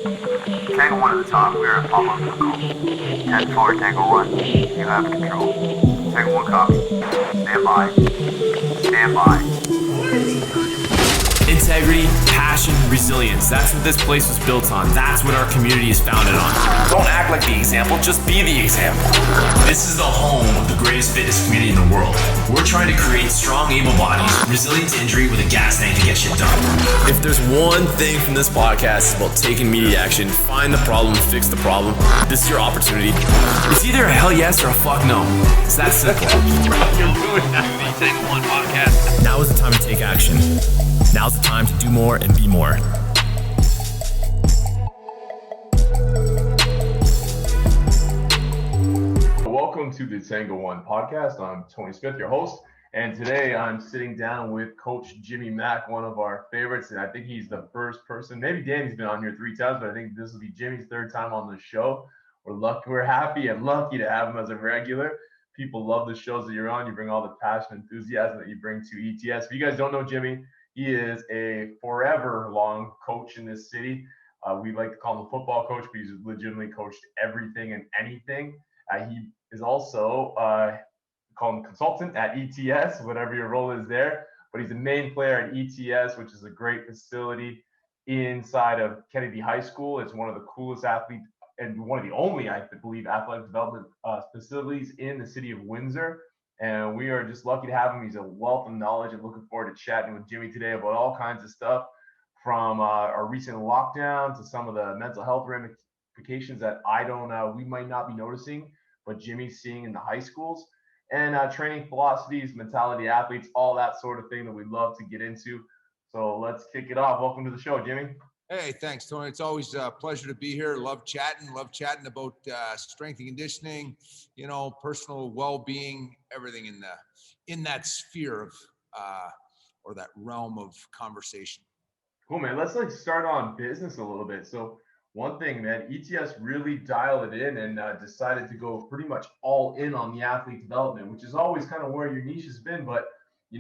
Tango 1 at the top, we are at Pop on Coco. 10-4, Tango 1, you have control. Tango 1 copy. Stand by. Stand by. Integrity, passion, resilience. That's what this place was built on. That's what our community is founded on. Don't act like the example, just be the example. This is the home of the greatest fitness community in the world. We're trying to create strong, able bodies, resilient to injury with a gas tank to get shit done. If there's one thing from this podcast, it's about taking immediate action, find the problem, fix the problem. This is your opportunity. It's either a hell yes or a fuck no. It's that simple. You're ruining the Tango 1 podcast. Now is the time to take action. Now's the time to do more and be more. Welcome to the Tango 1 podcast. I'm Tony Smith, your host, and today I'm sitting down with Coach Jimmy Mack, one of our favorites, and I think he's the first person. Maybe Danny's been on here 3 times, but I think this will be Jimmy's 3rd time on the show. We're happy and lucky to have him as a regular. People love the shows that you're on. You bring all the passion and enthusiasm that you bring to ETS. If you guys don't know Jimmy, he is a forever long coach in this city. We like to call him a football coach, but he's legitimately coached everything and anything. He is also called him consultant at ETS, whatever your role is there. But he's a main player at ETS, which is a great facility inside of Kennedy High School. It's one of the coolest athletes and one of the only, I believe, athletic development facilities in the city of Windsor. And we are just lucky to have him. He's a wealth of knowledge, and looking forward to chatting with Jimmy today about all kinds of stuff, from our recent lockdown to some of the mental health ramifications that we might not be noticing, but Jimmy's seeing in the high schools, and training philosophies, mentality athletes, all that sort of thing that we love to get into. So let's kick it off. Welcome to the show, Jimmy. Hey, thanks, Tony. It's always a pleasure to be here. Love chatting about strength and conditioning, personal well-being, everything in that sphere of or that realm of conversation. Cool, man. Let's start on business a little bit. So one thing, man, ETS really dialed it in and decided to go pretty much all in on the athlete development, which is always kind of where your niche has been. But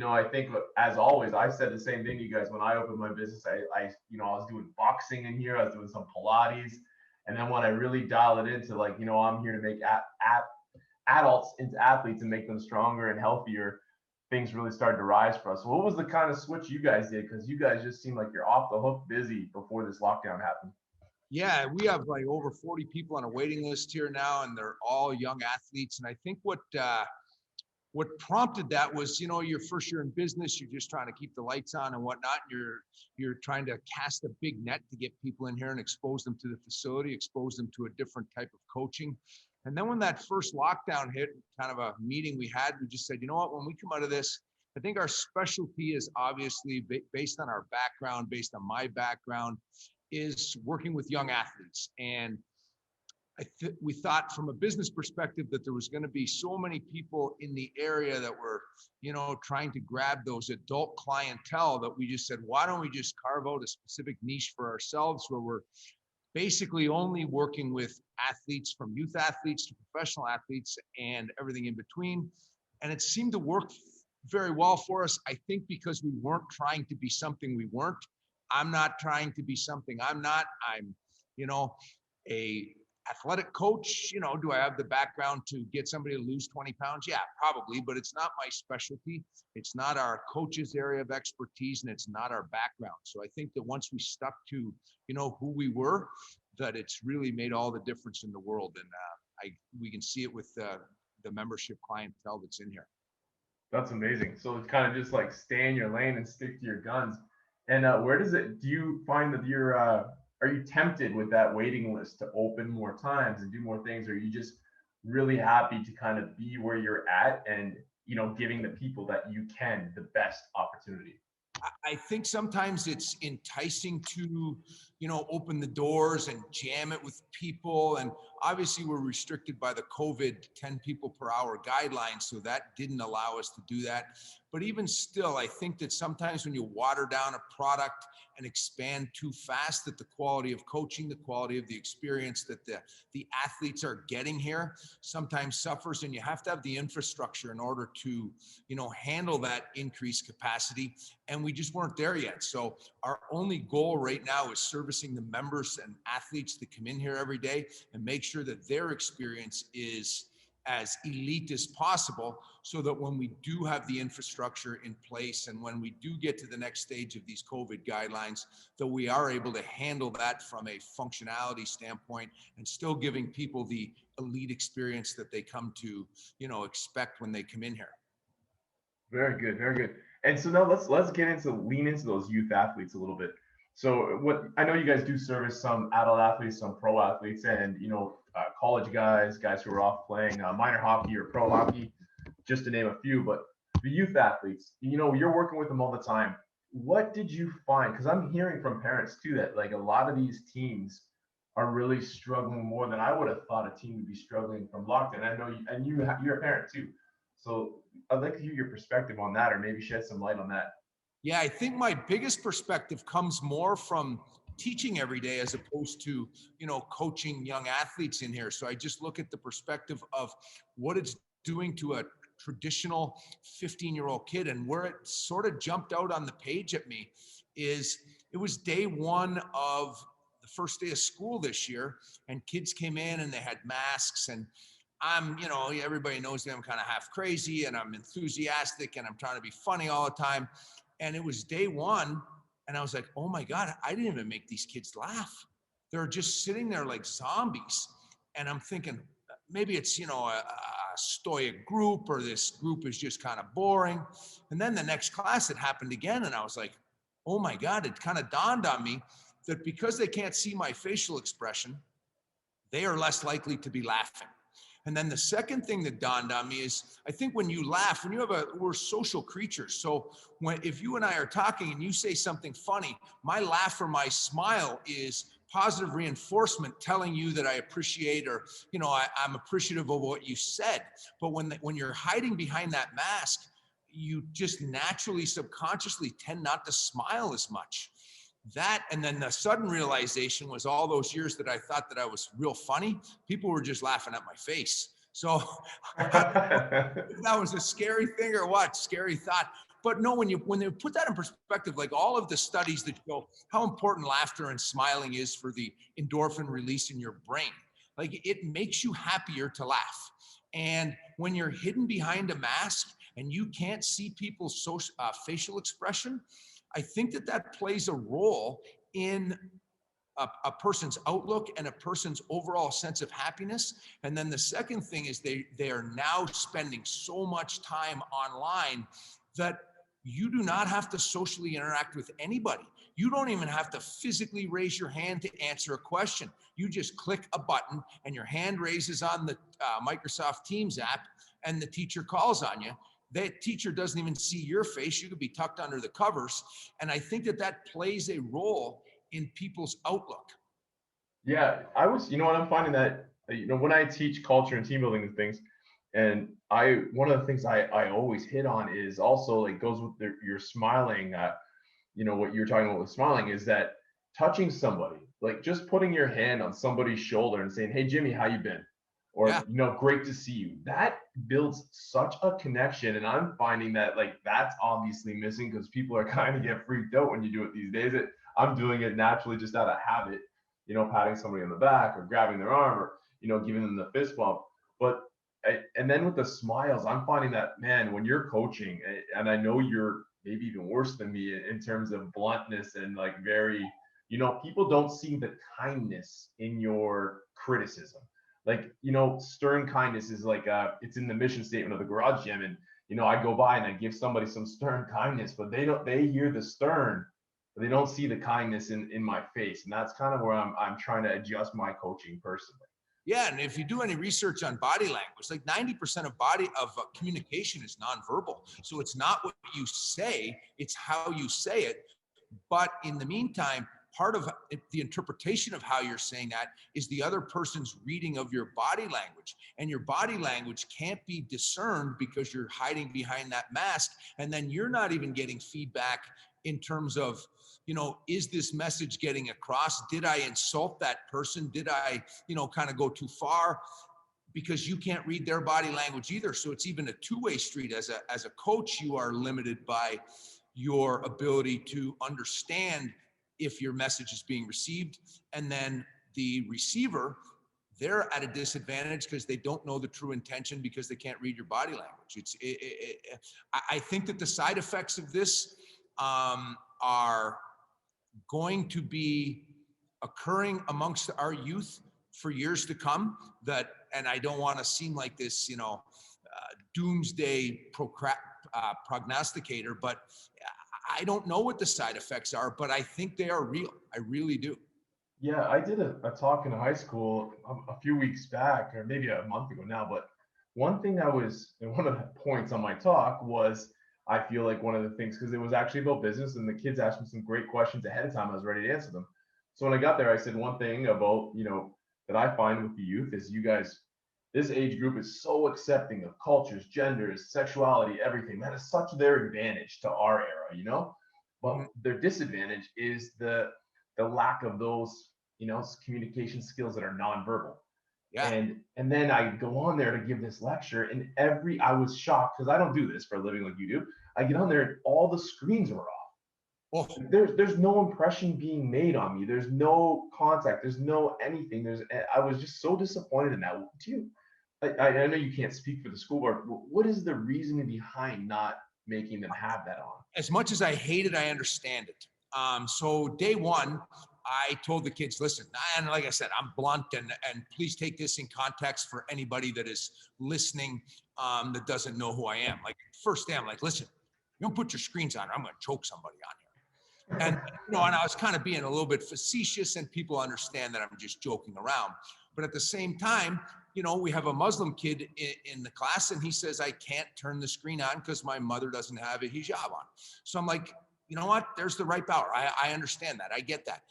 I think, as always, I said the same thing to you guys when I opened my business. I was doing boxing in here, I was doing some Pilates, and then when I really dial it into I'm here to make adults into athletes and make them stronger and healthier, things really started to rise for us. So what was the kind of switch you guys did? Because you guys just seem like you're off the hook busy before this lockdown happened. Yeah, we have over 40 people on a waiting list here now, and they're all young athletes. And I think what prompted that was, your first year in business, you're just trying to keep the lights on and whatnot. You're trying to cast a big net to get people in here and expose them to the facility, expose them to a different type of coaching. And then when that first lockdown hit, kind of a meeting we had, we just said, you know what, when we come out of this, I think our specialty is obviously based on our background, based on my background, is working with young athletes. And we thought from a business perspective that there was going to be so many people in the area that were, trying to grab those adult clientele that we just said, why don't we just carve out a specific niche for ourselves where we're basically only working with athletes, from youth athletes to professional athletes and everything in between. And it seemed to work very well for us, I think, because we weren't trying to be something we weren't. I'm not trying to be something I'm not. I'm, a athletic coach. Do I have the background to get somebody to lose 20 pounds? Yeah, probably, but it's not my specialty. It's not our coach's area of expertise, and it's not our background. So I think that once we stuck to, who we were, that it's really made all the difference in the world. And we can see it with the membership clientele that's in here. That's amazing. So it's kind of just stay in your lane and stick to your guns. And do you find that are you tempted with that waiting list to open more times and do more things? Or are you just really happy to kind of be where you're at and, giving the people that you can the best opportunity? I think sometimes it's enticing to, open the doors and jam it with people. And obviously we're restricted by the COVID 10 people per hour guidelines. So that didn't allow us to do that. But even still, I think that sometimes when you water down a product and expand too fast, that the quality of coaching, the quality of the experience that the athletes are getting here sometimes suffers, and you have to have the infrastructure in order to, handle that increased capacity. And we just weren't there yet. So our only goal right now is serving servicing the members and athletes that come in here every day and make sure that their experience is as elite as possible, so that when we do have the infrastructure in place and when we do get to the next stage of these COVID guidelines, that we are able to handle that from a functionality standpoint and still giving people the elite experience that they come to, expect when they come in here. Very good, very good. And so now let's lean into those youth athletes a little bit. So what I know you guys do service some adult athletes, some pro athletes, and college guys who are off playing minor hockey or pro hockey, just to name a few. But the youth athletes, you're working with them all the time. What did you find? Because I'm hearing from parents too that like a lot of these teams are really struggling more than I would have thought a team would be struggling from lockdown. I know you're a parent too, so I'd like to hear your perspective on that, or maybe shed some light on that. Yeah, I think my biggest perspective comes more from teaching every day as opposed to, coaching young athletes in here. So I just look at the perspective of what it's doing to a traditional 15-year-old kid. And where it sort of jumped out on the page at me is it was day one of the first day of school this year, and kids came in and they had masks, and I'm, everybody knows that I'm kind of half crazy and I'm enthusiastic and I'm trying to be funny all the time. And it was day one, and I was like, oh my God, I didn't even make these kids laugh. They're just sitting there like zombies. And I'm thinking, maybe it's, a stoic group, or this group is just kind of boring. And then the next class, it happened again. And I was like, oh my God, it kind of dawned on me that because they can't see my facial expression, they are less likely to be laughing. And then the second thing that dawned on me is, I think when you laugh, we're social creatures. So if you and I are talking and you say something funny, my laugh or my smile is positive reinforcement telling you that I appreciate, or, I'm appreciative of what you said. But when you're hiding behind that mask, you just naturally, subconsciously tend not to smile as much. That, and then the sudden realization was all those years that I thought that I was real funny, people were just laughing at my face. So that was a scary thing or what, scary thought. But no, when you put that in perspective, like all of the studies that show how important laughter and smiling is for the endorphin release in your brain, like it makes you happier to laugh. And when you're hidden behind a mask and you can't see people's facial expression, I think that plays a role in a person's outlook and a person's overall sense of happiness. And then the second thing is they are now spending so much time online that you do not have to socially interact with anybody. You don't even have to physically raise your hand to answer a question. You just click a button and your hand raises on the Microsoft Teams app, and the teacher calls on you. That teacher doesn't even see your face. You could be tucked under the covers. And I think that plays a role in people's outlook. Yeah, I'm finding that, when I teach culture and team building and things, and one of the things I always hit on is also like goes with your smiling, what you're talking about with smiling is that touching somebody, like just putting your hand on somebody's shoulder and saying, hey, Jimmy, how you been? Or, Yeah. Great to see you. That builds such a connection. And I'm finding that like that's obviously missing because people are kind of get freaked out when you do it these days. I'm doing it naturally just out of habit, patting somebody on the back or grabbing their arm or, giving them the fist bump. But, and then with the smiles, I'm finding that, man, when you're coaching, and I know you're maybe even worse than me in terms of bluntness and like very, people don't see the kindness in your criticism. Like, stern kindness is like, it's in the mission statement of the Garage Gym. And, I go by and I give somebody some stern kindness, but they hear the stern, but they don't see the kindness in my face. And that's kind of where I'm trying to adjust my coaching personally. Yeah, and if you do any research on body language, like 90% of communication is nonverbal. So it's not what you say, it's how you say it. But in the meantime, part of the interpretation of how you're saying that is the other person's reading of your body language. And your body language can't be discerned because you're hiding behind that mask. And then you're not even getting feedback in terms of, is this message getting across? Did I insult that person? Did I, kind of go too far? Because you can't read their body language either. So it's even a two-way street. As a coach, you are limited by your ability to understand if your message is being received. And then the receiver, they're at a disadvantage because they don't know the true intention because they can't read your body language. I think that the side effects of this are going to be occurring amongst our youth for years to come. And I don't want to seem like this, doomsday prognosticator, but I don't know what the side effects are, but I think they are real. I really do. Yeah, I did a talk in high school a few weeks back, or maybe a month ago now. But one thing one of the points on my talk was, I feel like one of the things, because it was actually about business and the kids asked me some great questions ahead of time. I was ready to answer them. So when I got there, I said one thing about, that I find with the youth is you guys, this age group is so accepting of cultures, genders, sexuality, everything. That is such their advantage to our era, But their disadvantage is the lack of those, communication skills that are nonverbal. Yeah. And then I go on there to give this lecture, and I was shocked because I don't do this for a living like you do. I get on there and all the screens are off. Oh. There's no impression being made on me. There's no contact. There's no anything. I was just so disappointed in that. I know you can't speak for the school board. What is the reasoning behind not making them have that on? As much as I hate it, I understand it. So day one, I told the kids, listen, and like I said, I'm blunt, and please take this in context for anybody that is listening that doesn't know who I am. Like, first day, I'm like, listen, you don't put your screens on, or I'm going to choke somebody on here. And, and I was kind of being a little bit facetious, and people understand that I'm just joking around. But at the same time, we have a Muslim kid in the class, and he says, I can't turn the screen on because my mother doesn't have a hijab on. So I'm like, you know what? There's the right power. I understand that. I get that.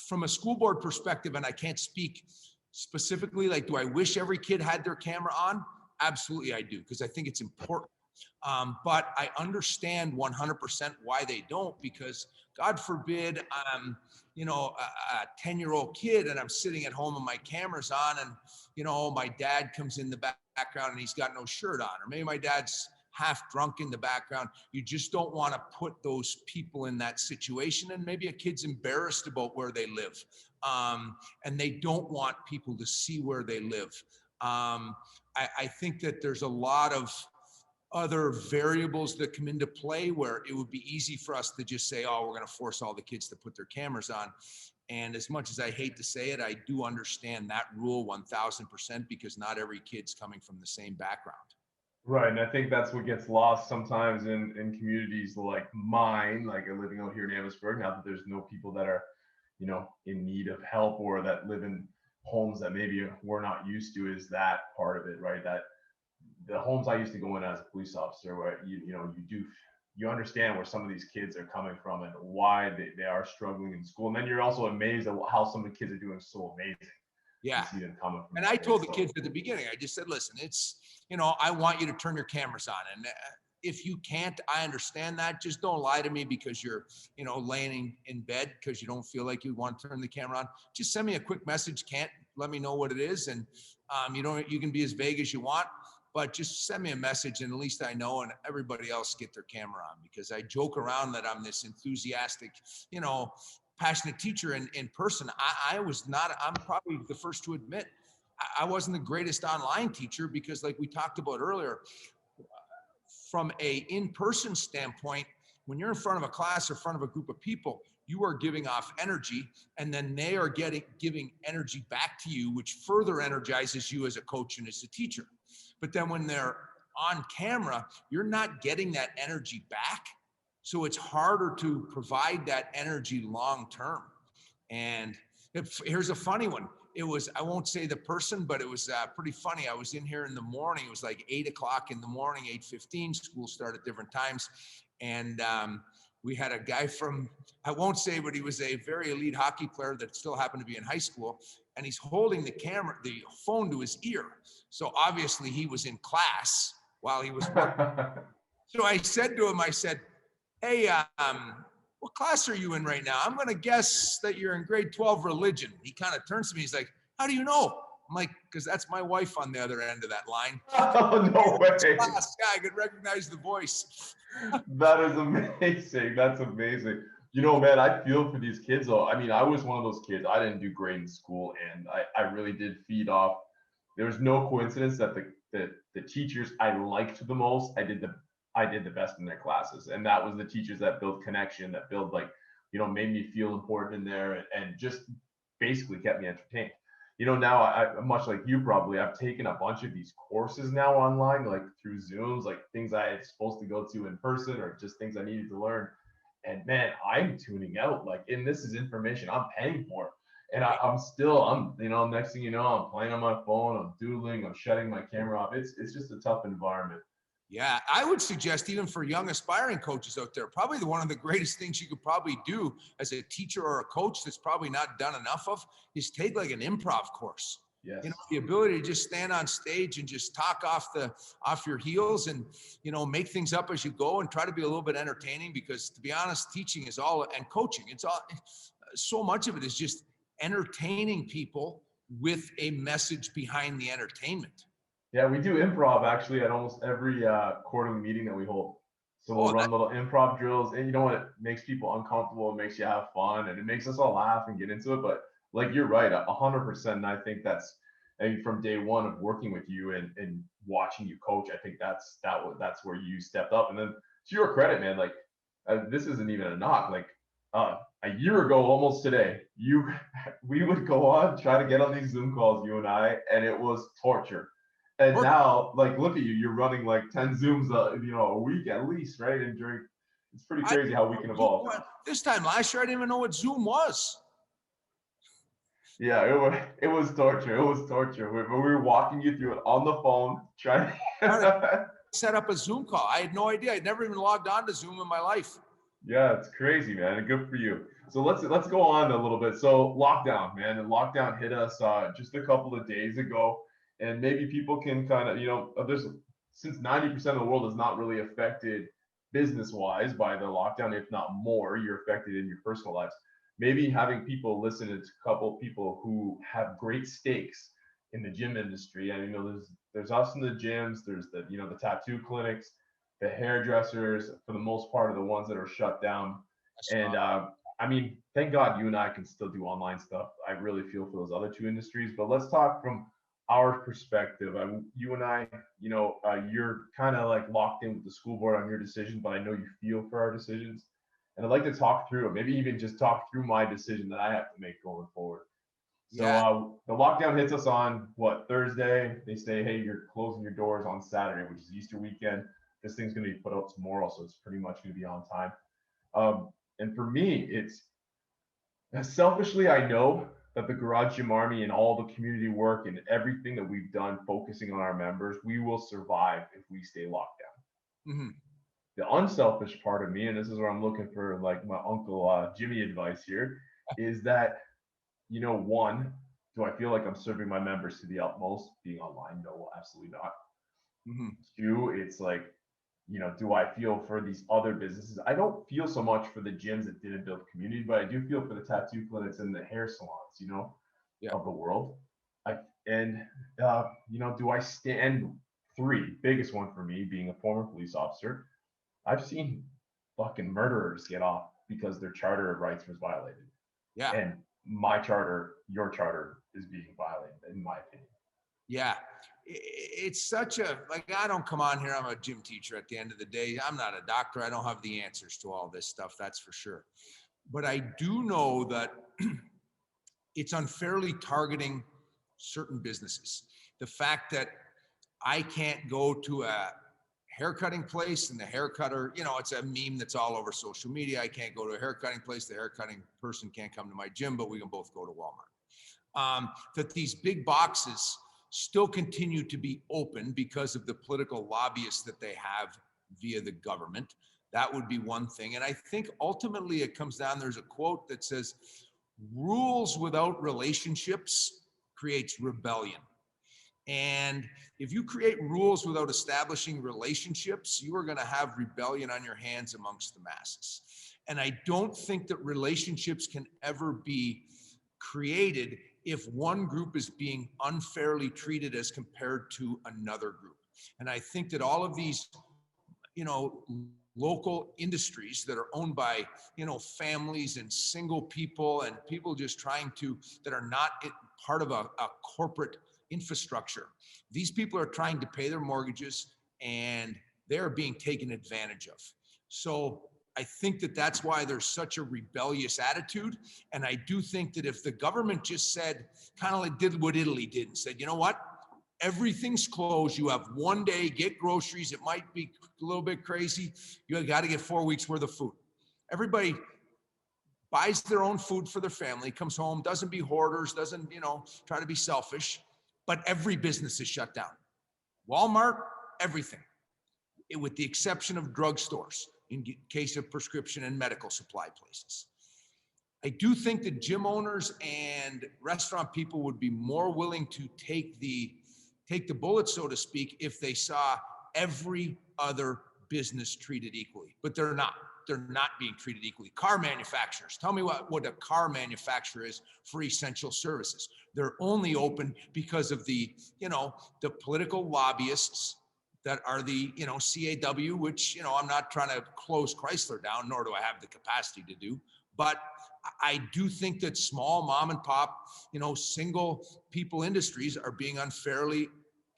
From a school board perspective, and I can't speak specifically, like, do I wish every kid had their camera on? Absolutely, I do, because I think it's important. But I understand 100% why they don't, because God forbid, a 10-year-old kid and I'm sitting at home and my camera's on, and, my dad comes in the background and he's got no shirt on, or maybe my dad's half drunk in the background. You just don't want to put those people in that situation. And maybe a kid's embarrassed about where they live. And they don't want people to see where they live. I think that there's a lot of other variables that come into play where it would be easy for us to just say, oh, we're going to force all the kids to put their cameras on. And as much as I hate to say it, I do understand that rule 1000%, because not every kid's coming from the same background. Right, and I think that's what gets lost sometimes in communities like mine, like living out here in Amherstburg. Now that there's no people that are, in need of help, or that live in homes that maybe we're not used to, is that part of it, right? That the homes I used to go in as a police officer, where you understand where some of these kids are coming from and why they are struggling in school, and then you're also amazed at how some of the kids are doing so amazing. Yeah. See them coming from and I told the kids at the beginning, I just said, listen, it's, I want you to turn your cameras on. And if you can't, I understand that. Just don't lie to me because you're, laying in bed because you don't feel like you want to turn the camera on. Just send me a quick message. Can't, let me know what it is. And you can be as vague as you want, but just send me a message, and at least I know, and everybody else get their camera on, because I joke around that I'm this enthusiastic, passionate teacher in person. I'm probably the first to admit, I wasn't the greatest online teacher, because like we talked about earlier, from a in-person standpoint, when you're in front of a class or in front of a group of people, you are giving off energy, and then they are giving energy back to you, which further energizes you as a coach and as a teacher. But then when they're on camera, you're not getting that energy back. So it's harder to provide that energy long-term. And here's a funny one. It was, I won't say the person, but it was pretty funny. I was in here in the morning. It was like 8 o'clock in the morning, 8:15. School started at different times. And we had a guy from, I won't say, but he was a very elite hockey player that still happened to be in high school. And he's holding the phone to his ear. So obviously he was in class while he was working. So I said to him, hey, what class are you in right now? I'm going to guess that you're in grade 12 religion. He kind of turns to me. He's like, how do you know? I'm like, because that's my wife on the other end of that line. Oh, no way. Class, yeah, I could recognize the voice. That is amazing. That's amazing. Man, I feel for these kids though. I mean, I was one of those kids. I didn't do great in school, and I really did feed off. There was no coincidence that the teachers I liked the most, I did the best in their classes, and that was the teachers that built connection, that build like, made me feel important in there, and just basically kept me entertained. Now I much like you probably, I've taken a bunch of these courses now online, like through Zooms, like things I was supposed to go to in person or just things I needed to learn. And man, I'm tuning out. Like, and this is information I'm paying for. And next thing you know, I'm playing on my phone, I'm doodling, I'm shutting my camera off. It's just a tough environment. Yeah, I would suggest even for young aspiring coaches out there, probably one of the greatest things you could probably do as a teacher or a coach that's probably not done enough of is take like an improv course. Yes. The ability to just stand on stage and just talk off your heels and, make things up as you go and try to be a little bit entertaining, because to be honest, teaching is all, and coaching, it's all, so much of it is just entertaining people with a message behind the entertainment. Yeah, we do improv actually at almost every quarterly meeting that we hold. So we'll run little improv drills, and you know what? It makes people uncomfortable, it makes you have fun, and it makes us all laugh and get into it. But like you're right, 100%. And I think that's, I mean, from day one of working with you and watching you coach, I think that's where you stepped up. And then to your credit, man, like this isn't even a knock. Like a year ago, almost today, we would go on try to get on these Zoom calls, you and I, and it was torture. And now, like, look at you, you're running like 10 Zooms, a week at least, right? And it's pretty crazy how we can evolve. This time last year, I didn't even know what Zoom was. Yeah, it was torture. It was torture. We were walking you through it on the phone, trying to set up a Zoom call. I had no idea. I'd never even logged on to Zoom in my life. Yeah, it's crazy, man. And good for you. So let's go on a little bit. So lockdown, man, and lockdown hit us just a couple of days ago. And maybe people can kind of, since 90% of the world is not really affected business-wise by the lockdown, if not more, you're affected in your personal lives. Maybe having people listen to a couple people who have great stakes in the gym industry. And there's us in the gyms, there's the tattoo clinics, the hairdressers, for the most part, are the ones that are shut down. And I mean, thank God you and I can still do online stuff. I really feel for those other two industries. But let's talk from our perspective. You and I, you're kind of like locked in with the school board on your decision, but I know you feel for our decisions. And I'd like to talk through it, maybe even just talk through my decision that I have to make going forward. So the lockdown hits us on Thursday. They say, hey, you're closing your doors on Saturday, which is Easter weekend. This thing's going to be put out tomorrow, so it's pretty much going to be on time. And for me, it's selfishly, I know that the Garage Gym Army and all the community work and everything that we've done focusing on our members, we will survive if we stay locked down. Mm-hmm. The unselfish part of me, and this is where I'm looking for like my Uncle Jimmy advice here, is that, one, do I feel like I'm serving my members to the utmost being online? No, absolutely not. Mm-hmm. Two, it's like, do I feel for these other businesses? I don't feel so much for the gyms that didn't build community, but I do feel for the tattoo clinics and the hair salons, of the world. Do I stand? Three, biggest one for me, being a former police officer, I've seen fucking murderers get off because their charter of rights was violated. Yeah. And my charter, your charter, is being violated, in my opinion. Yeah. It's such I don't come on here. I'm a gym teacher at the end of the day. I'm not a doctor. I don't have the answers to all this stuff. That's for sure. But I do know that it's unfairly targeting certain businesses. The fact that I can't go to a haircutting place and the haircutter, it's a meme that's all over social media. I can't go to a haircutting place. The haircutting person can't come to my gym, but we can both go to Walmart. That these big boxes still continue to be open because of the political lobbyists that they have via the government. That would be one thing. And I think ultimately it comes down, there's a quote that says, rules without relationships creates rebellion. And if you create rules without establishing relationships, you are going to have rebellion on your hands amongst the masses. And I don't think that relationships can ever be created if one group is being unfairly treated as compared to another group. And I think that all of these, local industries that are owned by, families and single people and people just that are not part of a corporate infrastructure. These people are trying to pay their mortgages and they're being taken advantage of. So I think that that's why there's such a rebellious attitude. And I do think that if the government just said, kind of like did what Italy did and said, you know what? Everything's closed. You have one day, get groceries. It might be a little bit crazy. You got to get 4 weeks worth of food. Everybody buys their own food for their family, comes home, doesn't be hoarders, doesn't, try to be selfish, but every business is shut down. Walmart, everything, with the exception of drugstores in case of prescription and medical supply places. I do think that gym owners and restaurant people would be more willing to take the bullet, so to speak, if they saw every other business treated equally, but they're not. They're not being treated equally. Car manufacturers, tell me what a car manufacturer is for essential services. They're only open because of the political lobbyists that are the, CAW, which, I'm not trying to close Chrysler down, nor do I have the capacity to do, but I do think that small mom and pop, single people industries are being unfairly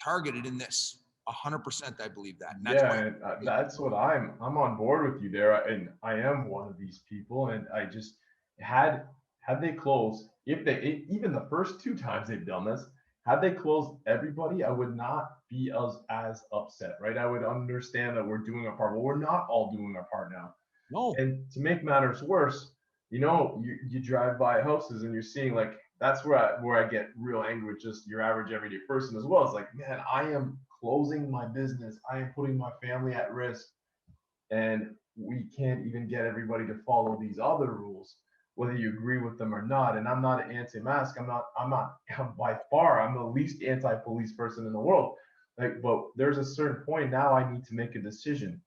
targeted in this. 100%, I believe that. And that's what I'm on board with you there, and I am one of these people. And I just had they closed, even the first 2 times they've done this, had they closed everybody, I would not be as upset, right? I would understand that we're doing our part. Well, we're not all doing our part now. No. And to make matters worse, you drive by houses and you're seeing, like, that's where I get real angry with just your average everyday person as well. It's like, man, I am closing my business. I am putting my family at risk. And we can't even get everybody to follow these other rules, whether you agree with them or not. And I'm not an anti-mask. I'm by far, I'm the least anti-police person in the world. Like, but there's a certain point now I need to make a decision.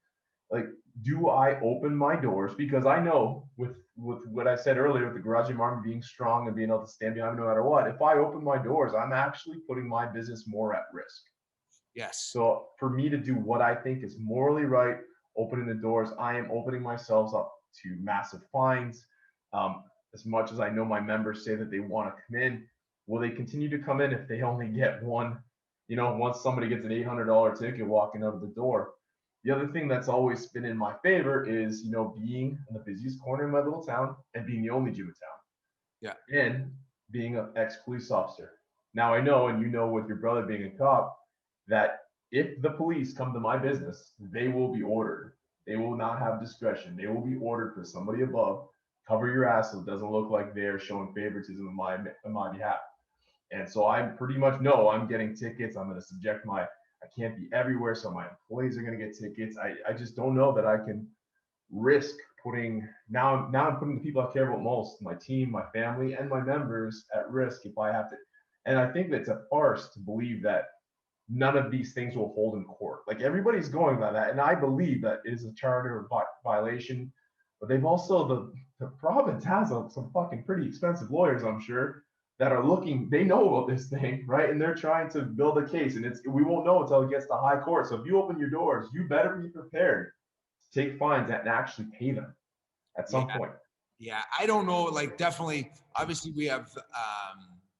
Like, do I open my doors? Because I know with what I said earlier, with the garage army being strong and being able to stand behind no matter what, if I open my doors, I'm actually putting my business more at risk. Yes. So for me to do what I think is morally right, opening the doors, I am opening myself up to massive fines. As much as I know my members say that they want to come in, will they continue to come in if they only get one? Once somebody gets an $800 ticket walking out of the door. The other thing that's always been in my favor is, being in the busiest corner in my little town and being the only gym in town. Yeah. And being an ex-police officer. Now I know, and with your brother being a cop, that if the police come to my business, they will be ordered. They will not have discretion. They will be ordered for somebody above. Cover your ass so it doesn't look like they're showing favoritism on my behalf. And so I pretty much know I'm getting tickets. I'm going to I can't be everywhere, so my employees are going to get tickets. I just don't know that I can risk putting, now I'm putting the people I care about most, my team, my family, and my members at risk if I have to. And I think that's a farce to believe that none of these things will hold in court. Like, everybody's going by that. And I believe that it is a charter violation, but they've also, the province has some fucking pretty expensive lawyers, I'm sure, that are looking, they know about this thing, right? And they're trying to build a case, and we won't know until it gets to high court. So if you open your doors, you better be prepared to take fines and actually pay them at some point. Yeah, I don't know, like, definitely, obviously we have,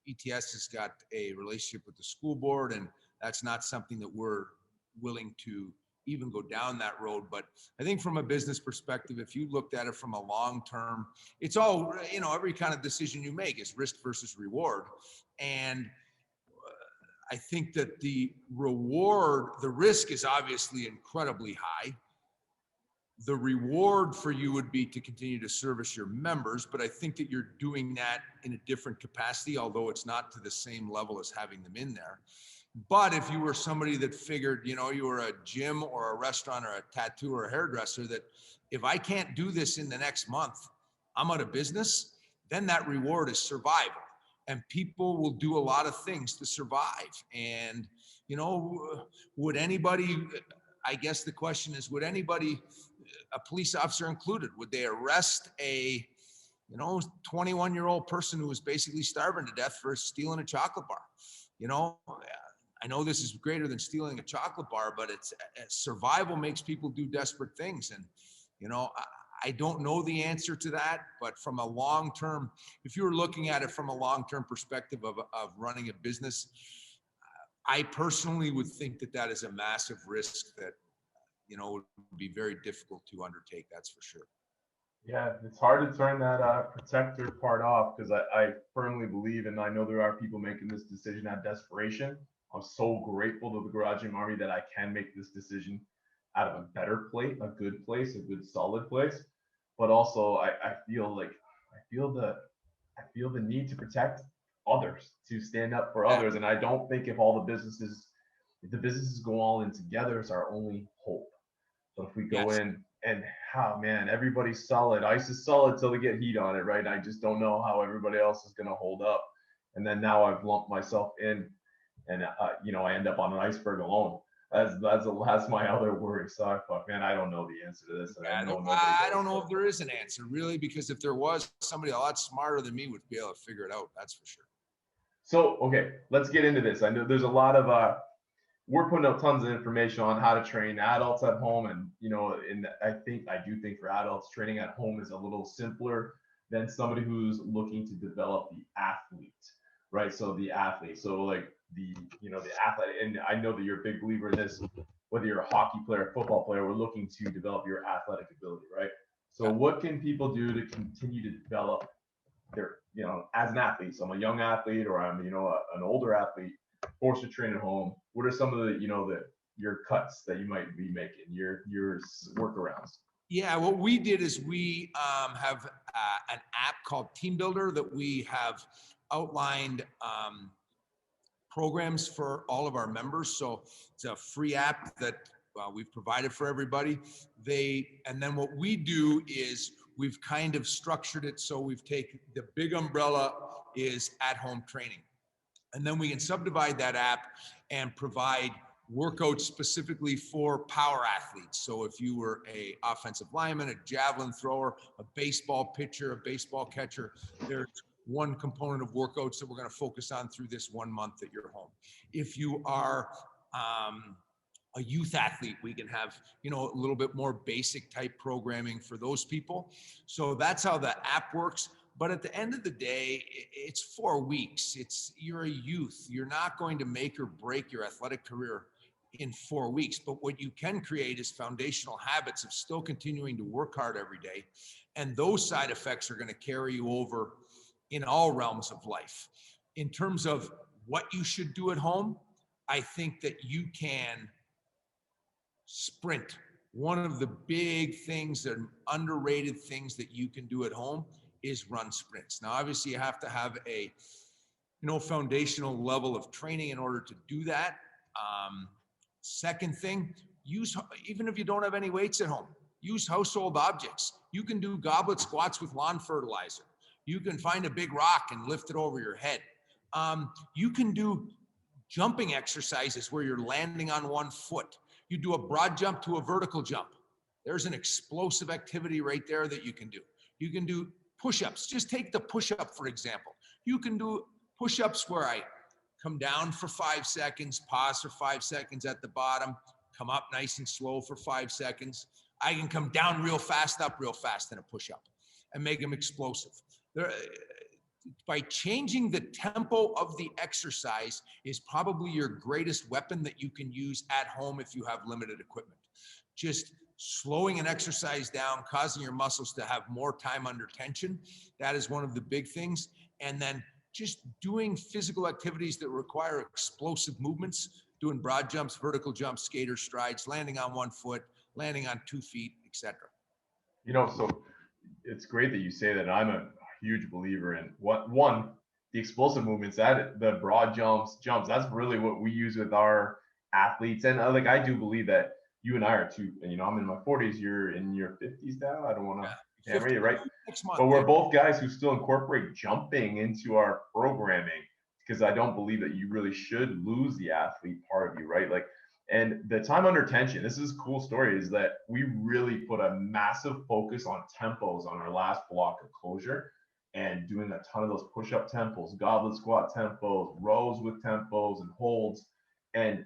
ETS has got a relationship with the school board, and that's not something that we're willing to even go down that road. But I think from a business perspective, if you looked at it from a long-term, it's all, every kind of decision you make is risk versus reward. And I think that the risk is obviously incredibly high. The reward for you would be to continue to service your members, but I think that you're doing that in a different capacity, although it's not to the same level as having them in there. But if you were somebody that figured, you were a gym or a restaurant or a tattoo or a hairdresser, that if I can't do this in the next month, I'm out of business, then that reward is survival. And people will do a lot of things to survive. And, would anybody, I guess the question is, would anybody, a police officer included, would they arrest a 21-year-old person who was basically starving to death for stealing a chocolate bar? I know this is greater than stealing a chocolate bar, but it's survival makes people do desperate things. And, you know, I don't know the answer to that, but from a long-term, if you were looking at it from a long-term perspective of running a business, I personally would think that that is a massive risk that, you know, would be very difficult to undertake. That's for sure. Yeah, it's hard to turn that protector part off because I firmly believe, and I know there are people making this decision out of desperation. I'm so grateful to the Garage Gym Army that I can make this decision out of a better place, a good place, a good solid place. But also, I feel like I feel the need to protect others, to stand up for others, and I don't think if the businesses go all in together, it's our only hope. But if we go in and man, everybody's solid. Ice is solid till they get heat on it, right? I just don't know how everybody else is going to hold up. And then now I've lumped myself in, and you know, I end up on an iceberg alone. That's my other worry. So man, I don't know the answer to this. And I don't know if there is an answer really, because if there was, somebody a lot smarter than me would be able to figure it out. That's for sure. So okay, let's get into this. I know there's a lot of we're putting out tons of information on how to train adults at home, and you know, and I do think for adults, training at home is a little simpler than somebody who's looking to develop the athlete, right? So the athlete, so like the athlete, and I know that you're a big believer in this. Whether you're a hockey player, football player, we're looking to develop your athletic ability, right? So what can people do to continue to develop their, you know, as an athlete? So I'm a young athlete, or I'm, you know, an older athlete, forced to train at home. What are some of the, you know, your cuts that you might be making, your workarounds? Yeah, what we did is we have an app called Team Builder that we have outlined programs for all of our members. So it's a free app that we've provided for everybody. And then what we do is we've kind of structured it so we've taken the big umbrella is at-home training. And then we can subdivide that app and provide workouts specifically for power athletes. So if you were a offensive lineman, a javelin thrower, a baseball pitcher, a baseball catcher, there's one component of workouts that we're going to focus on through this 1 month that you're home. If you are a youth athlete, we can have, you know, a little bit more basic type programming for those people. So that's how the app works. But at the end of the day, it's 4 weeks. You're a youth. You're not going to make or break your athletic career in 4 weeks. But what you can create is foundational habits of still continuing to work hard every day. And those side effects are going to carry you over in all realms of life. In terms of what you should do at home, I think that you can sprint. One of the big things, that underrated things that you can do at home is run sprints. Now, obviously you have to have a, you know, foundational level of training in order to do that. Second thing, even if you don't have any weights at home, use household objects. You can do goblet squats with lawn fertilizer. You can find a big rock and lift it over your head. You can do jumping exercises where you're landing on one foot. You do a broad jump to a vertical jump. There's an explosive activity right there that you can do. You can do push-ups. Just take the push-up, for example. You can do push-ups where I come down for 5 seconds, pause for 5 seconds at the bottom, come up nice and slow for 5 seconds. I can come down real fast, up real fast in a push-up and make them explosive. By changing the tempo of the exercise is probably your greatest weapon that you can use at home if you have limited equipment. Just slowing an exercise down, causing your muscles to have more time under tension. That is one of the big things. And then just doing physical activities that require explosive movements, doing broad jumps, vertical jumps, skater strides, landing on one foot, landing on 2 feet, etc. You know, so it's great that you say that. I'm a huge believer in the explosive movements, that the broad jumps. That's really what we use with our athletes. And like, I do believe that you and I are too, and you know, I'm in my 40s, you're in your 50s now. I don't want to hammer you, right? But we're both guys who still incorporate jumping into our programming, because I don't believe that you really should lose the athlete part of you, right? Like, and the time under tension, this is a cool story, is that we really put a massive focus on tempos on our last block of closure, and doing a ton of those push-up tempos, goblet squat tempos, rows with tempos and holds. and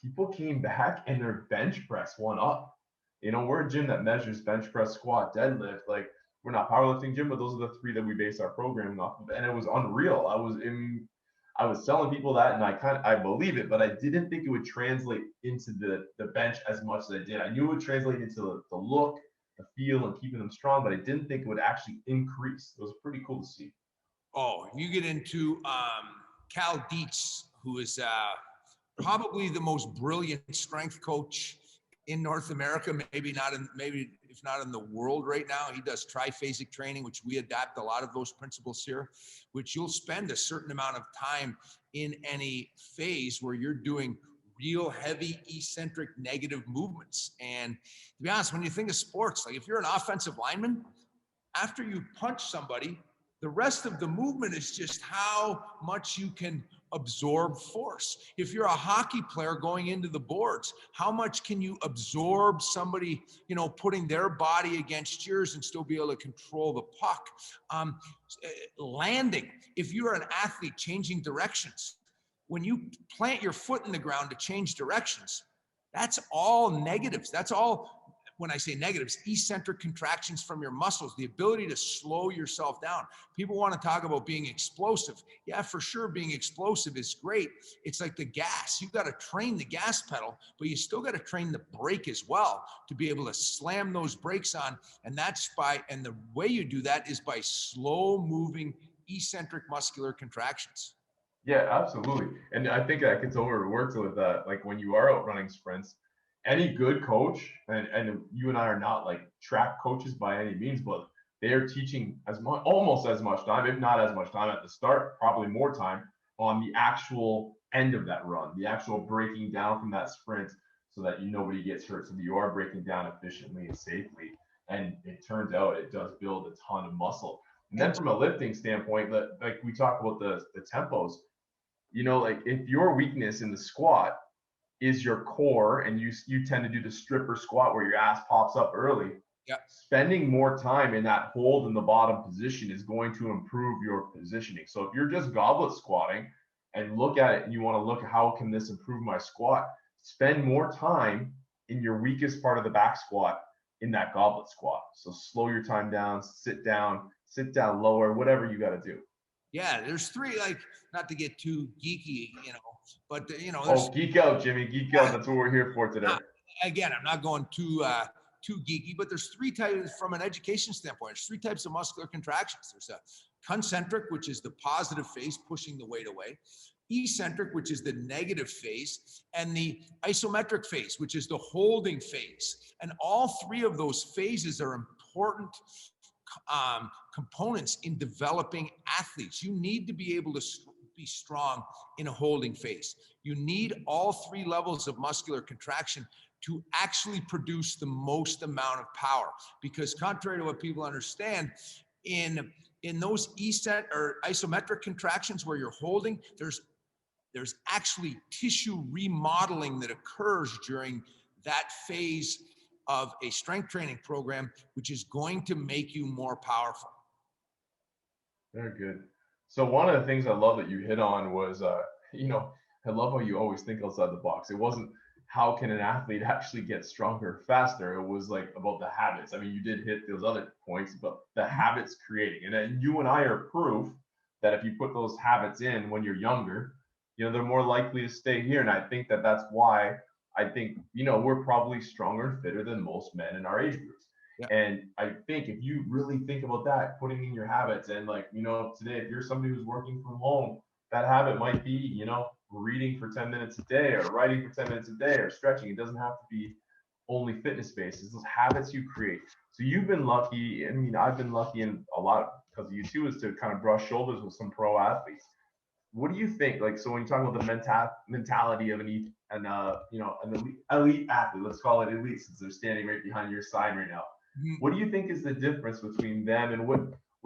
people came back and their bench press went up. You know, we're a gym that measures bench press, squat, deadlift. Like, we're not powerlifting gym, but those are the three that we base our programming off of. And it was unreal. I was telling people that, and I believe it, but I didn't think it would translate into the bench as much as I did. I knew it would translate into the look, the feel, and keeping them strong, but I didn't think it would actually increase. It was pretty cool to see. Oh, if you get into Cal Dietz, who is probably the most brilliant strength coach in North America, maybe if not in the world right now. He does triphasic training, which we adapt a lot of those principles here, which you'll spend a certain amount of time in any phase where you're doing real heavy eccentric negative movements. And to be honest, when you think of sports, like if you're an offensive lineman, after you punch somebody, the rest of the movement is just how much you can absorb force. If you're a hockey player going into the boards, how much can you absorb somebody, putting their body against yours and still be able to control the puck? Landing, if you're an athlete changing directions, when you plant your foot in the ground to change directions, that's all negatives. That's all, when I say negatives, eccentric contractions from your muscles, the ability to slow yourself down. People want to talk about being explosive. Yeah, for sure, being explosive is great. It's like the gas. You've got to train the gas pedal, but you still got to train the brake as well to be able to slam those brakes on. And and the way you do that is by slow moving eccentric muscular contractions. Yeah, absolutely. And I think that gets overworked with that. Like when you are out running sprints, any good coach, and you and I are not like track coaches by any means, but they are teaching almost as much time, if not as much time at the start, probably more time on the actual end of that run, the actual breaking down from that sprint so that nobody gets hurt, so that you are breaking down efficiently and safely. And it turns out it does build a ton of muscle. And then from a lifting standpoint, like we talk about the tempos, like if your weakness in the squat is your core and you tend to do the stripper squat where your ass pops up early, spending more time in that hold in the bottom position is going to improve your positioning. So if you're just goblet squatting and look at it and you want to look at how can this improve my squat, spend more time in your weakest part of the back squat in that goblet squat. So slow your time down, sit down lower, whatever you got to do. Yeah, there's three, like, not to get too geeky, but geek out, Jimmy, geek out. That's what we're here for today. Again, I'm not going too geeky, but there's three types from an education standpoint. There's three types of muscular contractions. There's a concentric, which is the positive phase, pushing the weight away. Eccentric, which is the negative phase, and the isometric phase, which is the holding phase. And all three of those phases are important components in developing athletes. You need to be able to be strong in a holding phase. You need all three levels of muscular contraction to actually produce the most amount of power. Because contrary to what people understand, in those isometric contractions where you're holding, there's actually tissue remodeling that occurs during that phase of a strength training program, which is going to make you more powerful. Very good. So one of the things I love that you hit on was, I love how you always think outside the box. It wasn't how can an athlete actually get stronger faster. It was like about the habits. I mean, you did hit those other points, but the habits creating. And then you and I are proof that if you put those habits in when you're younger, they're more likely to stay here. And I think that that's why I think, we're probably stronger and fitter than most men in our age groups. Yeah. And I think if you really think about that, putting in your habits and today, if you're somebody who's working from home, that habit might be, reading for 10 minutes a day or writing for 10 minutes a day or stretching. It doesn't have to be only fitness based. It's those habits you create. So you've been lucky. I mean, I've been lucky in a lot because of you too, is to kind of brush shoulders with some pro athletes. What do you think? Like, so when you talk about the mentality of an elite athlete, let's call it elite since they're standing right behind your side right now. Mm-hmm. What do you think is the difference between them and what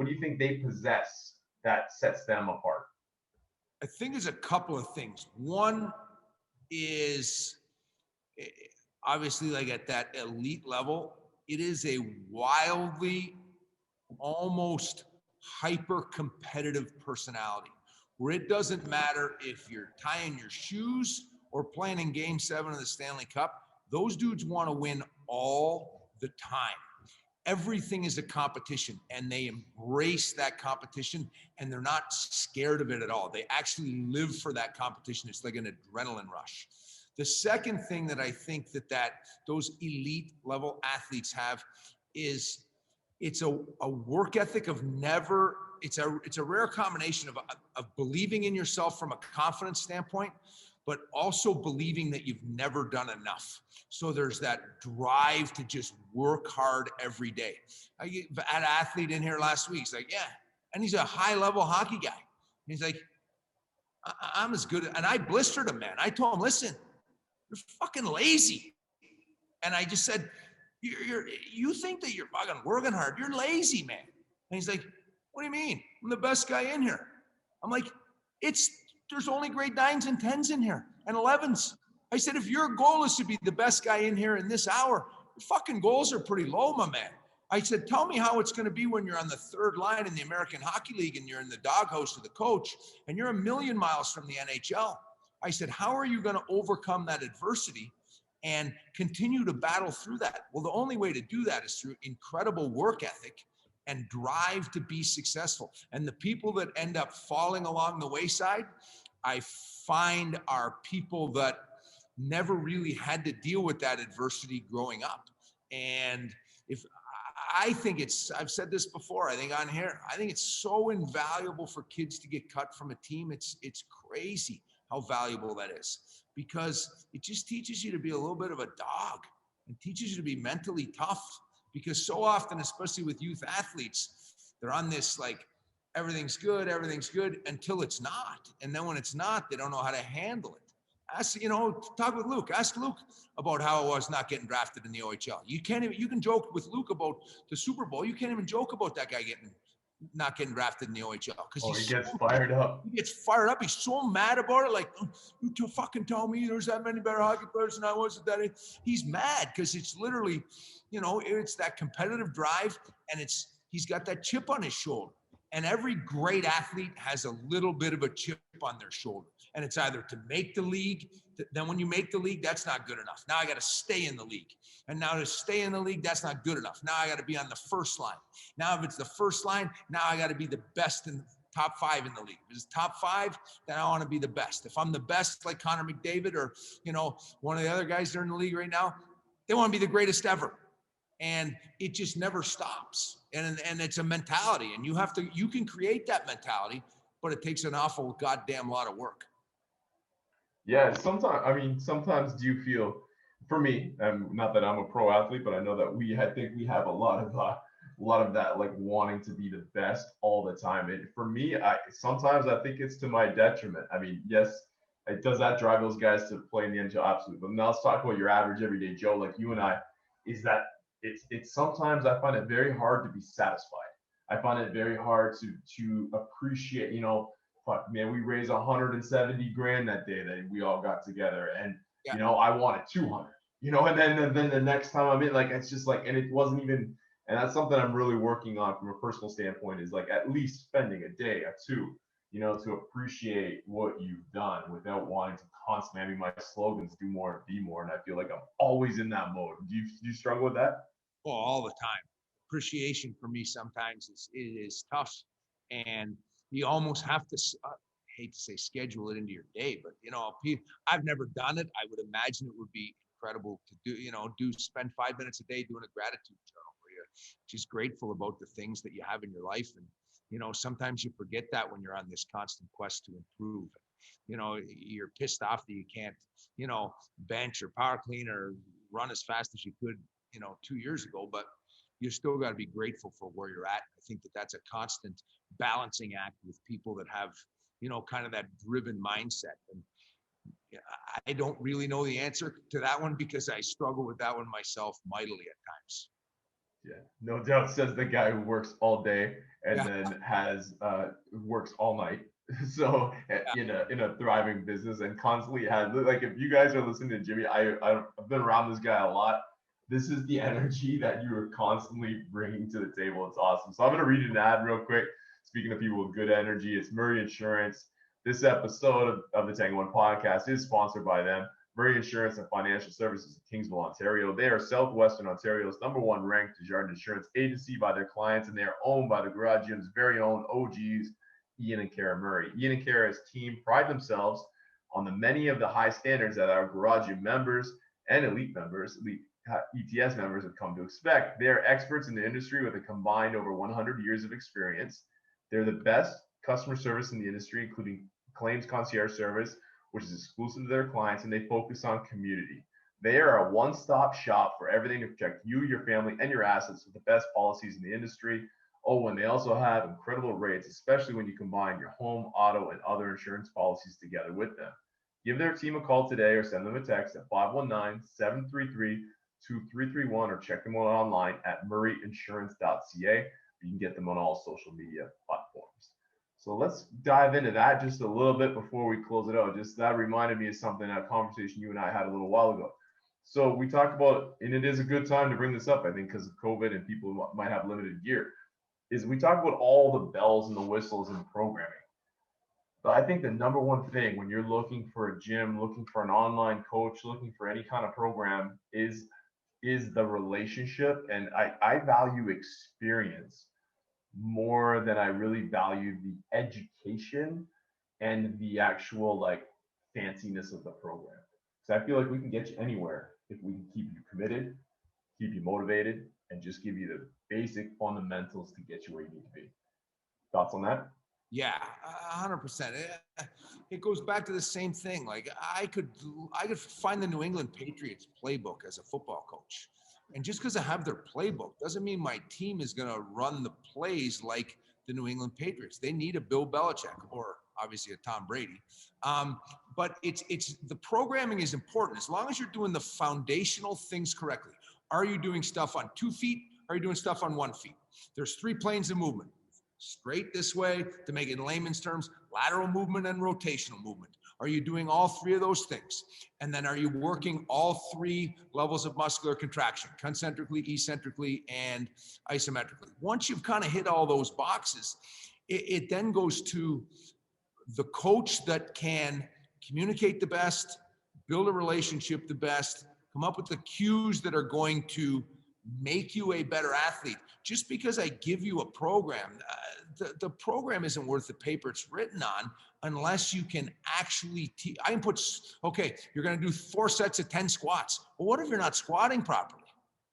do you think they possess that sets them apart? I think there's a couple of things. One is obviously like at that elite level, it is a wildly, almost hyper competitive personality where it doesn't matter if you're tying your shoes or playing in Game 7 of the Stanley Cup, those dudes want to win all the time. Everything is a competition, and they embrace that competition, and they're not scared of it at all. They actually live for that competition. It's like an adrenaline rush. The second thing that I think that those elite level athletes have is it's a work ethic of never, it's a rare combination of believing in yourself from a confidence standpoint, but also believing that you've never done enough. So there's that drive to just work hard every day. I had an athlete in here last week. He's like, yeah. And he's a high level hockey guy. And he's like, I'm as good. And I blistered him, man. I told him, listen, you're fucking lazy. And I just said, you think that you're fucking working hard. You're lazy, man. And he's like, what do you mean? I'm the best guy in here. I'm like, there's only grade 9s and 10s in here and 11s. I said, if your goal is to be the best guy in here in this hour, your fucking goals are pretty low, my man. I said, tell me how it's going to be when you're on the third line in the American Hockey League and you're in the doghouse of the coach and you're a million miles from the NHL. I said, how are you going to overcome that adversity and continue to battle through that? Well, the only way to do that is through incredible work ethic and drive to be successful. And the people that end up falling along the wayside, I find are people that never really had to deal with that adversity growing up. And I've said this before, I think on here, I think it's so invaluable for kids to get cut from a team. It's crazy how valuable that is, because it just teaches you to be a little bit of a dog and teaches you to be mentally tough. Because so often, especially with youth athletes, they're on this like, everything's good until it's not. And then when it's not, they don't know how to handle it. Talk with Luke. Ask Luke about how it was not getting drafted in the OHL. You can joke with Luke about the Super Bowl. You can't even joke about that guy not getting drafted in the OHL because he gets fired up. He gets fired up. He's so mad about it. Like, you fucking tell me there's that many better hockey players than I was at that age. He's mad because it's literally, it's that competitive drive, and he's got that chip on his shoulder. And every great athlete has a little bit of a chip on their shoulder. And it's either to make the league, then when you make the league, that's not good enough. Now I got to stay in the league. And now to stay in the league, that's not good enough. Now I got to be on the first line. Now if it's the first line, now I got to be the best in the top 5 in the league. If it's top 5, then I want to be the best. If I'm the best, like Connor McDavid or, one of the other guys that are in the league right now, they want to be the greatest ever. And it just never stops. And it's a mentality, and you can create that mentality, but it takes an awful goddamn lot of work. Yeah, sometimes do you feel, for me, not that I'm a pro athlete, but I know that I think we have a lot of that, like wanting to be the best all the time. And for me, sometimes I think it's to my detriment. I mean, yes, does that drive those guys to play in the NHL? Absolutely. But now let's talk about your average everyday Joe, like you and I, is that it's sometimes I find it very hard to be satisfied. I find it very hard to appreciate, fuck man, we raised 170 grand that day that we all got together, and I wanted 200, and then the next time I'm in, like, it's just like, and it wasn't even, and that's something I'm really working on from a personal standpoint, is like at least spending a day or two, to appreciate what you've done without wanting to constantly, I mean, my slogans, do more and be more, and I feel like I'm always in that mode. Do you struggle with that? Oh, all the time. Appreciation for me sometimes is tough, and you almost have to, I hate to say schedule it into your day, but I've never done it. I would imagine it would be incredible to do, spend 5 minutes a day doing a gratitude journal where you're just grateful about the things that you have in your life. And, sometimes you forget that when you're on this constant quest to improve. You're pissed off that you can't, bench or power clean or run as fast as you could 2 years ago, but you still got to be grateful for where you're at. I think that that's a constant balancing act with people that have, kind of that driven mindset. And I don't really know the answer to that one because I struggle with that one myself mightily at times. Yeah, no doubt, says the guy who works all day and then works all night. So in a thriving business and constantly has, like, if you guys are listening to Jimmy, I've been around this guy a lot. This is the energy that you are constantly bringing to the table. It's awesome. So I'm going to read an ad real quick. Speaking of people with good energy, it's Murray Insurance. This episode of the Tango One podcast is sponsored by them. Murray Insurance and Financial Services in Kingsville, Ontario. They are Southwestern Ontario's #1 ranked Desjardins insurance agency by their clients, and they are owned by the Garage Gym's very own OGs, Ian and Kara Murray. Ian and Kara's team pride themselves on the many of the high standards that our Garage Gym members and elite ETS members have come to expect. They are experts in the industry with a combined over 100 years of experience. They're the best customer service in the industry, including claims concierge service, which is exclusive to their clients, and they focus on community. They are a one-stop shop for everything to protect you, your family, and your assets with the best policies in the industry. Oh, and they also have incredible rates, especially when you combine your home, auto, and other insurance policies together with them. Give their team a call today or send them a text at 519-733-2331 or check them out online at murrayinsurance.ca. You can get them on all social media platforms. So let's dive into that just a little bit before we close it out. Just that reminded me of something, a conversation you and I had a little while ago. So we talked about, and it is a good time to bring this up, I think, because of COVID and people might have limited gear, is we talk about all the bells and the whistles and programming. But I think the #1 thing when you're looking for a gym, looking for an online coach, looking for any kind of program is the relationship. And I value experience more than I really value the education and the actual like fanciness of the program. So I feel like we can get you anywhere if we can keep you committed, keep you motivated, and just give you the basic fundamentals to get you where you need to be. Thoughts on that? Yeah, 100%. It goes back to the same thing. Like I could find the New England Patriots playbook as a football coach. And just because I have their playbook doesn't mean my team is going to run the plays like the New England Patriots. They need a Bill Belichick or obviously a Tom Brady. But it's the programming is important as long as you're doing the foundational things correctly. Are you doing stuff on 2 feet? Are you doing stuff on 1 foot? There's 3 planes of movement. Straight this way, to make it in layman's terms, lateral movement and rotational movement. Are you doing all 3 of those things? And then are you working all 3 levels of muscular contraction, concentrically, eccentrically, and isometrically? Once you've kind of hit all those boxes, it then goes to the coach that can communicate the best, build a relationship the best, come up with the cues that are going to make you a better athlete. Just because I give you a program, the program isn't worth the paper it's written on unless you can actually I can put, okay, you're going to do 4 sets of 10 squats. Well, what if you're not squatting properly?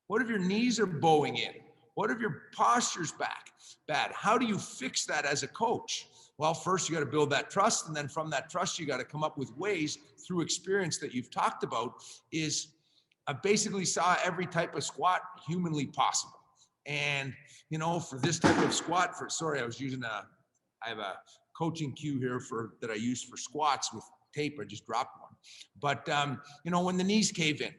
What if your knees are bowing in? What if your posture's bad? How do you fix that as a coach? Well, first you got to build that trust. And then from that trust, you got to come up with ways through experience that you've talked about is I basically saw every type of squat humanly possible. And, you know, for this type of squat, I have a coaching cue here that I use for squats with tape. I just dropped one. But, you know, when the knees cave in,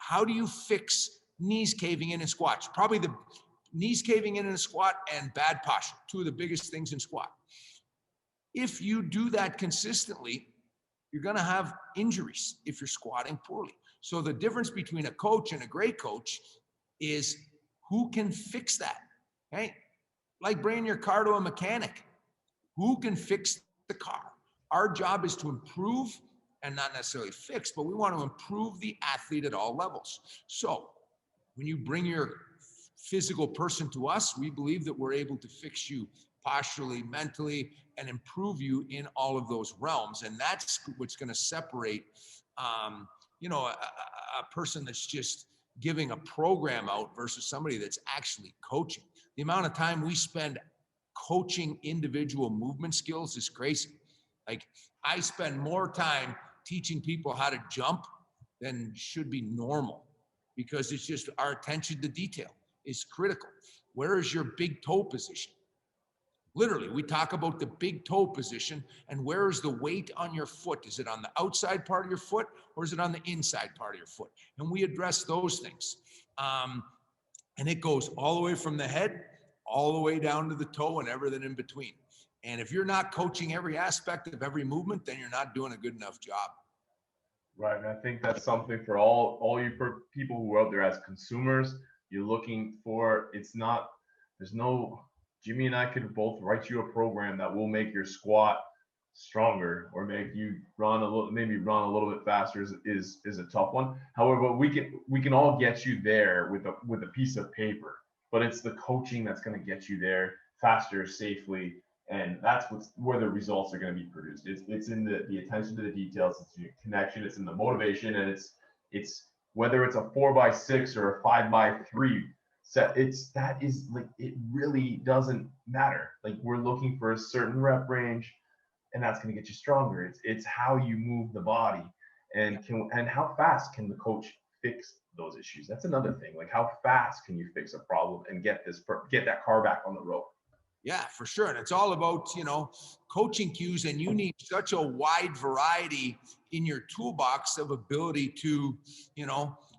how do you fix knees caving in squats? Probably the knees caving in a squat and bad posture, 2 of the biggest things in squat. If you do that consistently, you're going to have injuries if you're squatting poorly. So the difference between a coach and a great coach is who can fix that, right? Like bringing your car to a mechanic. Who can fix the car? Our job is to improve and not necessarily fix, but we want to improve the athlete at all levels. So when you bring your physical person to us, we believe that we're able to fix you posturally, mentally, and improve you in all of those realms. And that's what's going to separate, you know, a person that's just giving a program out versus somebody that's actually coaching. The amount of time we spend coaching individual movement skills is crazy. Like I spend more time teaching people how to jump than should be normal because it's just our attention to detail is critical. Where is your big toe position? Literally, we talk about the big toe position and where is the weight on your foot? Is it on the outside part of your foot or is it on the inside part of your foot? And we address those things. And it goes all the way from the head, all the way down to the toe and everything in between. And if you're not coaching every aspect of every movement, then you're not doing a good enough job. Right, and I think that's something for all you people who are out there as consumers. You're looking for, there's no, Jimmy and I could both write you a program that will make your squat stronger or make you run a little, maybe run a little bit faster is a tough one. However, we can all get you there with a piece of paper, but it's the coaching that's going to get you there faster, safely, and that's where the results are going to be produced. It's in the attention to the details, it's the connection, it's in the motivation, and it's whether it's a 4x6 or a 5x3 set. That is like, it really doesn't matter. Like, we're looking for a certain rep range, and that's going to get you stronger. It's how you move the body, and how fast can the coach fix those issues. That's another thing. Like, how fast can you fix a problem and get that car back on the road? Yeah, for sure. And it's all about, coaching cues, and you need such a wide variety in your toolbox of ability to,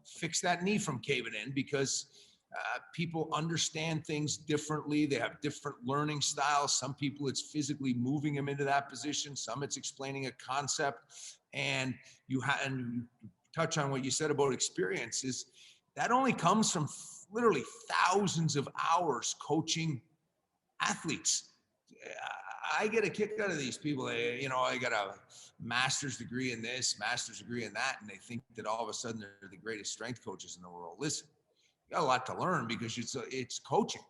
fix that knee from caving in, because people understand things differently. They have different learning styles. Some people, it's physically moving them into that position. Some, it's explaining a concept. And you touch on what you said about experiences. That only comes from literally thousands of hours coaching athletes. I get a kick out of these people. I got a master's degree in this, master's degree in that, and they think that all of a sudden they're the greatest strength coaches in the world. Listen, you got a lot to learn, because it's coaching.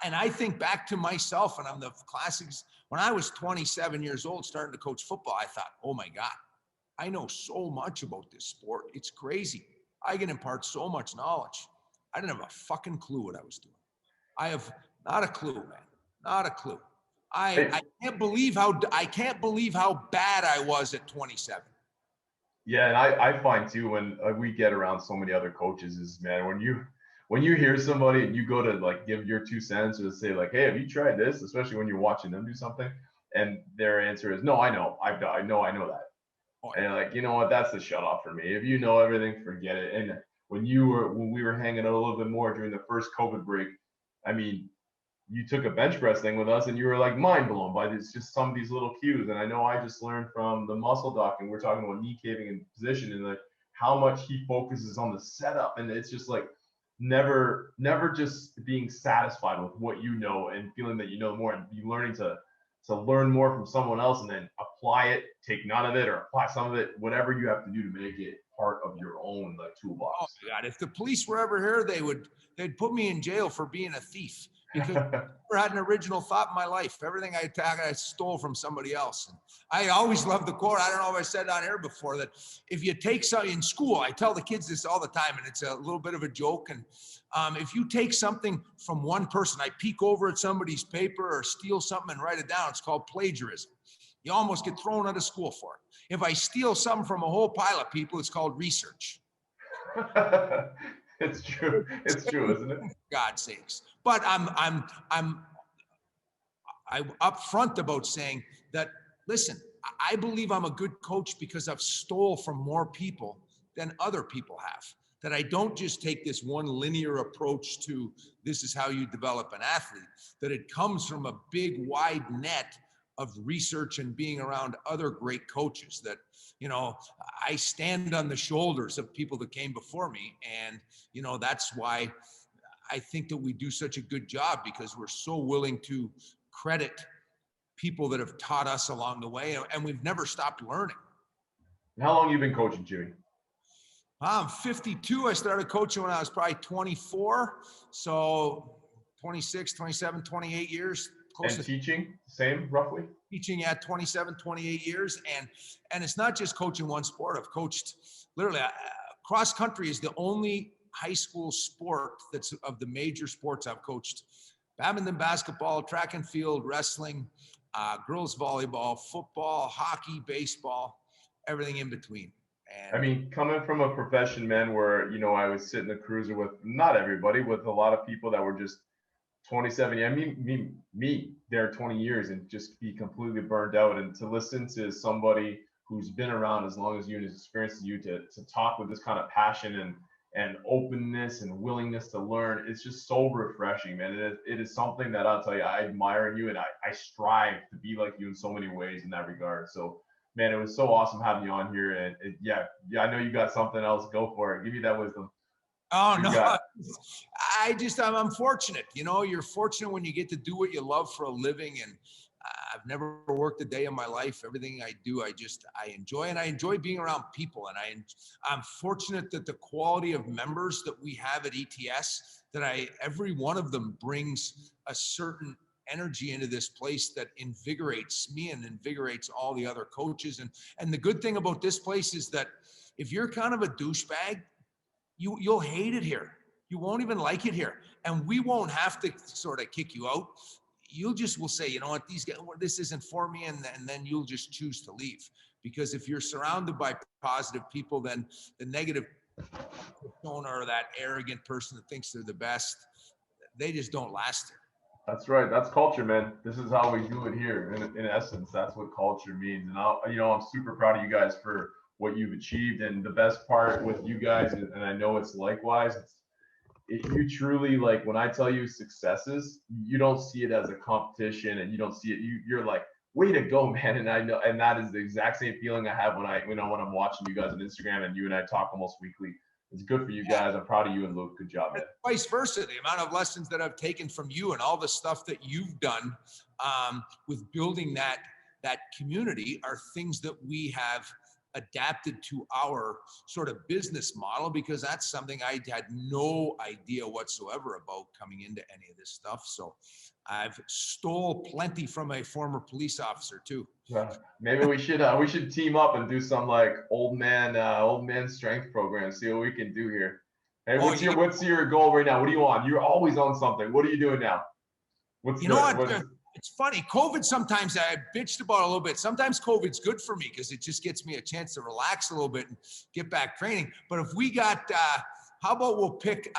And I think back to myself, and I'm the classics. When I was 27 years old, starting to coach football, I thought, oh my God, I know so much about this sport. It's crazy. I can impart so much knowledge. I didn't have a fucking clue what I was doing. I have not a clue, man. Not a clue. I can't believe how bad I was at 27. Yeah, and I find too, when we get around so many other coaches, is, man, when you hear somebody and you go to like give your 2 cents or say like, hey, have you tried this? Especially when you're watching them do something, and their answer is, no, I know that. Oh, and like, you know what? That's the shut off for me. If you know everything, forget it. And when we were hanging out a little bit more during the first COVID break, I mean, you took a bench press thing with us, and you were like mind blown by just some of these little cues. And I know I just learned from the muscle doc, and we're talking about knee caving and position, and like how much he focuses on the setup. And it's just like never just being satisfied with what you know and feeling that you know more, and you learning to learn more from someone else and then apply it, take none of it or apply some of it, whatever you have to do to make it part of your own like toolbox. Oh my God! If the police were ever here, they'd put me in jail for being a thief, because I never had an original thought in my life. Everything I stole from somebody else. And I always loved the quote. I don't know if I said it on air before, that if you take something in school, I tell the kids this all the time, and it's a little bit of a joke. And if you take something from one person, I peek over at somebody's paper or steal something and write it down, it's called plagiarism. You almost get thrown out of school for it. If I steal something from a whole pile of people, it's called research. It's true, isn't it? For God's sakes. But I'm upfront about saying that, listen, I believe I'm a good coach because I've stole from more people than other people have. That I don't just take this one linear approach to this is how you develop an athlete, that it comes from a big wide net of research and being around other great coaches. That, I stand on the shoulders of people that came before me. And, that's why I think that we do such a good job, because we're so willing to credit people that have taught us along the way, and we've never stopped learning. How long have you been coaching, Jimmy? I'm 52. I started coaching when I was probably 24. So 26, 27, 28 years. And teaching, same roughly? Teaching at 27, 28 years. And it's not just coaching one sport. I've coached literally cross country is the only high school sport that's of the major sports I've coached. Badminton, basketball, track and field, wrestling, girls volleyball, football, hockey, baseball, everything in between. And I mean, coming from a profession, man, where, I was sitting in the cruiser with not everybody, with a lot of people that were just 27. Yeah, me there 20 years and just be completely burned out. And to listen to somebody who's been around as long as you and as experienced as you to talk with this kind of passion and openness and willingness to learn, it's just so refreshing, man. It is something that I'll tell you, I admire in you, and I strive to be like you in so many ways in that regard. So, man, it was so awesome having you on here. And yeah, I know you got something else. Go for it. Give me that wisdom. Oh, no, I'm fortunate. You're fortunate when you get to do what you love for a living. And I've never worked a day in my life. Everything I do, I enjoy, and I enjoy being around people. And I'm fortunate that the quality of members that we have at ETS, that every one of them brings a certain energy into this place that invigorates me and invigorates all the other coaches. And the good thing about this place is that if you're kind of a douchebag, you'll hate it here. You won't even like it here. And we won't have to sort of kick you out. Will say, you know what, these guys, this isn't for me. And then you'll just choose to leave. Because if you're surrounded by positive people, then the negative persona or that arrogant person that thinks they're the best, they just don't last here. That's right. That's culture, man. This is how we do it here. In essence, that's what culture means. And I'm super proud of you guys for what you've achieved. And the best part with you guys, and I know it's likewise, you truly, like, when I tell you successes, you don't see it as a competition, and you don't see it. You're like, way to go, man. And I know, and that is the exact same feeling I have when I'm watching you guys on Instagram, and you and I talk almost weekly. It's good for you guys. I'm proud of you and Luke. Good job, man. Vice versa, the amount of lessons that I've taken from you and all the stuff that you've done with building that community are things that we have adapted to our sort of business model, because that's something I had no idea whatsoever about coming into any of this stuff. So I've stole plenty from a former police officer too. Yeah. Maybe we should team up and do some like old man strength program. See what we can do here. Hey, what's your goal right now? What do you want? You're always on something. What are you doing now? It's funny. COVID, sometimes I bitched about a little bit. Sometimes COVID's good for me because it just gets me a chance to relax a little bit and get back training. But if we got, how about we'll pick,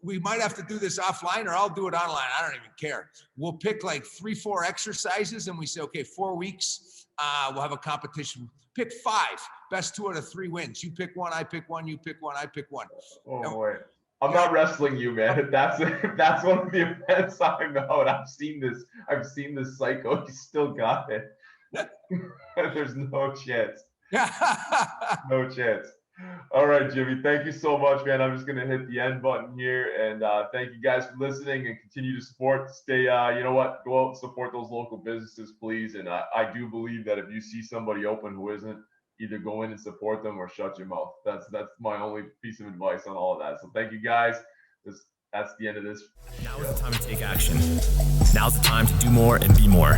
we might have to do this offline, or I'll do it online. I don't even care. We'll pick like 3-4 exercises, and we say, okay, 4 weeks, we'll have a competition. Pick 5, best 2 out of 3 wins. You pick one, I pick one, you pick one, I pick one. Oh, boy. I'm not wrestling you, man. That's one of the events I know. And I've seen this psycho. He still got it. There's no chance. No chance. All right, Jimmy. Thank you so much, man. I'm just gonna hit the end button here, and thank you guys for listening and continue to support. Stay, you know what? Go out and support those local businesses, please. And I do believe that if you see somebody open who isn't, either go in and support them or shut your mouth. That's my only piece of advice on all of that. So thank you guys. That's the end of this. Now is the time to take action. Now's the time to do more and be more.